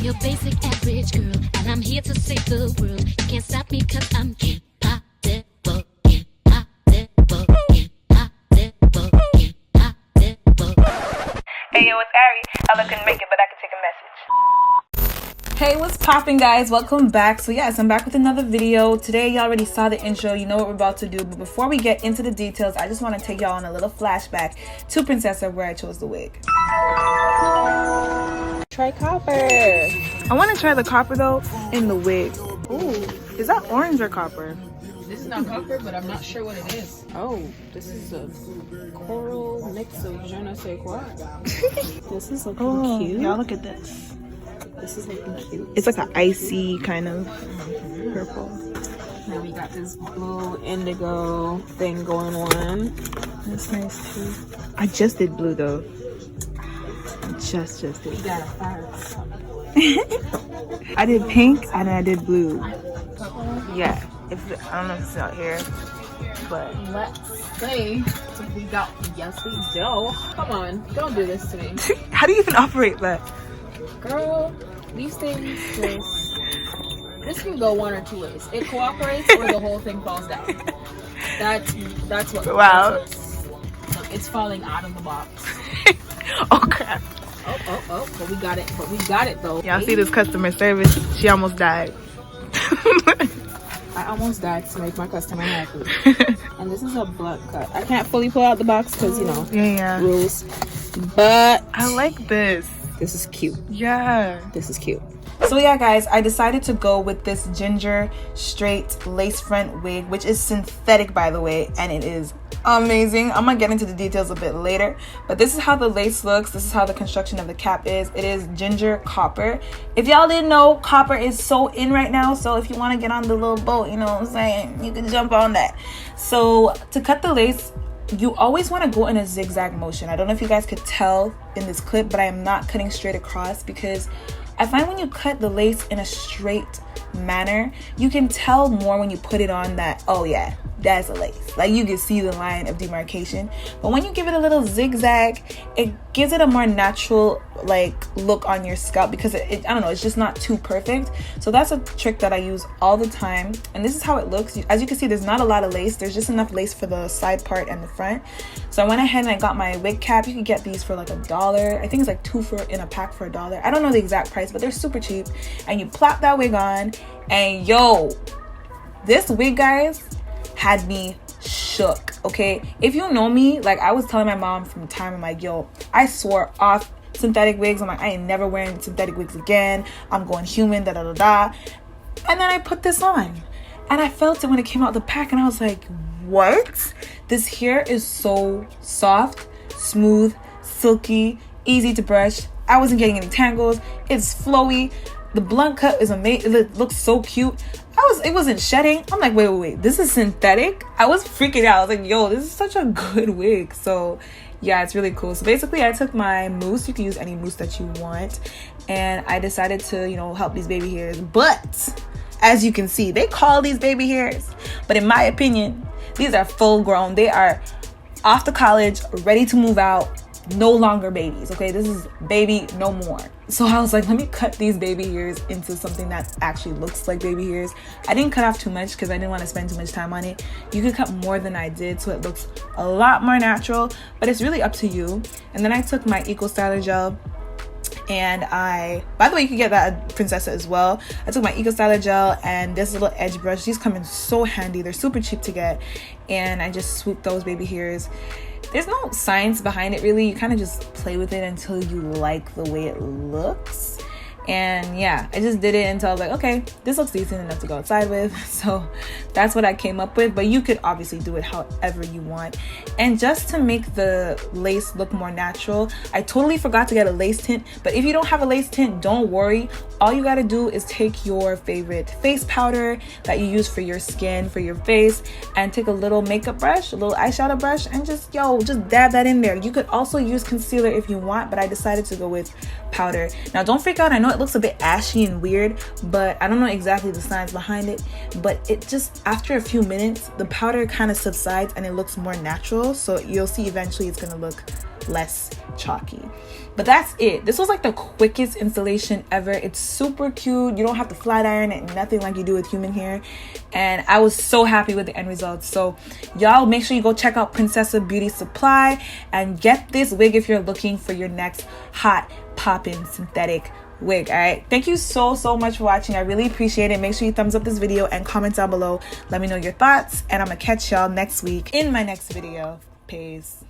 your basic average girl, and I'm here to save the world. You can't stop me 'cause I'm incredible, incredible, incredible, incredible. Hey yo, it's Ari. Ella couldn't make it, but I can take a message. Hey, what's poppin', guys? Welcome back. So yes, I'm back with another video. Today you already saw the intro, you know what we're about to do, but before we get into the details, I just want to take y'all on a little flashback to Princessa, where I chose the wig. Try copper. I want to try the copper though in the wig. Ooh, is that orange or copper? This is not copper, but I'm not sure what it is. Oh, this is a coral mix of je ne sais quoi. This is looking cute. Y'all look at this. This is looking cute. It's like an icy kind of purple. Then we got this blue indigo thing going on. That's nice too. I just did blue though. Just did. You got a fire. I did pink and I did blue. Yeah. I don't know if it's out here, but Let's see if we got. Yes, we do. Come on, don't do this to me. how do you even operate that? Girl, these things just. This can go one or two ways. It cooperates or the whole thing falls down. That's what. Wow. Look, it's falling out of the box. Oh crap. Oh, but we got it. But we got it though. Y'all see this customer service? She almost died. I almost died to make my customer happy. And this is a blunt cut. I can't fully pull out the box because, you know, rules. But I like this. This is cute. Yeah. This is cute. So yeah, guys, I decided to go with this ginger straight lace front wig, which is synthetic, by the way, and it is amazing. I'm gonna get into the details a bit later, but this is how the lace looks. This is how the construction of the cap is. It is ginger copper. If y'all didn't know, copper is so in right now, so if you want to get on the little boat, you know what I'm saying, you can jump on that. So to cut the lace, you always want to go in a zigzag motion. I don't know if you guys could tell in this clip, but I am not cutting straight across because I find when you cut the lace in a straight manner, you can tell more when you put it on that, oh yeah, that's a lace. Like you can see the line of demarcation. But when you give it a little zigzag, it gives it a more natural like look on your scalp because it I don't know, it's just not too perfect. So that's a trick that I use all the time. And this is how it looks. As you can see, there's not a lot of lace. There's just enough lace for the side part and the front. So I went ahead and I got my wig cap. You can get these for like $1. I think it's like 2 in a pack for $1. I don't know the exact price, but they're super cheap. And you plop that wig on, and yo, this wig, guys, had me shook. Okay, if you know me, like I was telling my mom from the time, I'm like, yo, I swore off synthetic wigs. I'm like, I ain't never wearing synthetic wigs again. I'm going human, da da da da. And then I put this on and I felt it when it came out the pack, and I was like, what? This hair is so soft, smooth, silky, easy to brush. I wasn't getting any tangles. It's flowy. The blunt cut is amazing. It looks so cute. It wasn't shedding. I'm like, wait, this is synthetic? I was freaking out. I was like, yo, this is such a good wig. So yeah, it's really cool. So basically I took my mousse. You can use any mousse that you want. And I decided to, you know, help these baby hairs. But as you can see, they call these baby hairs, but in my opinion, these are full grown. They are off to college, ready to move out, no longer babies. Okay, this is baby no more. So I was like, let me cut these baby hairs into something that actually looks like baby hairs. I didn't cut off too much because I didn't want to spend too much time on it. You could cut more than I did, so it looks a lot more natural, but it's really up to you. And then I took my Eco Styler gel, and by the way, you can get that at Princessa as well. I took my Eco Styler gel and this little edge brush. These come in so handy. They're super cheap to get, and I just swooped those baby hairs. There's no science behind it really. You kind of just play with it until you like the way it looks. And yeah, I just did it until I was like, okay, this looks decent enough to go outside with. So that's what I came up with, but you could obviously do it however you want. And just to make the lace look more natural, I totally forgot to get a lace tint. But if you don't have a lace tint, don't worry. All you gotta do is take your favorite face powder that you use for your skin, for your face, and take a little makeup brush, a little eyeshadow brush, and just dab that in there. You could also use concealer if you want, but I decided to go with powder. Now don't freak out, I know it looks a bit ashy and weird, but I don't know exactly the science behind it, but it just, after a few minutes, the powder kind of subsides and it looks more natural. So you'll see eventually it's gonna look less chalky. But that's it. This was like the quickest installation ever. It's super cute. You don't have to flat iron it, nothing like you do with human hair. And I was so happy with the end result. So y'all make sure you go check out Princessa Beauty Supply and get this wig if you're looking for your next hot poppin' synthetic wig. All right, thank you so much for watching. I really appreciate it. Make sure you thumbs up this video and comment down below. Let me know your thoughts, and I'm gonna catch y'all next week in my next video. Peace.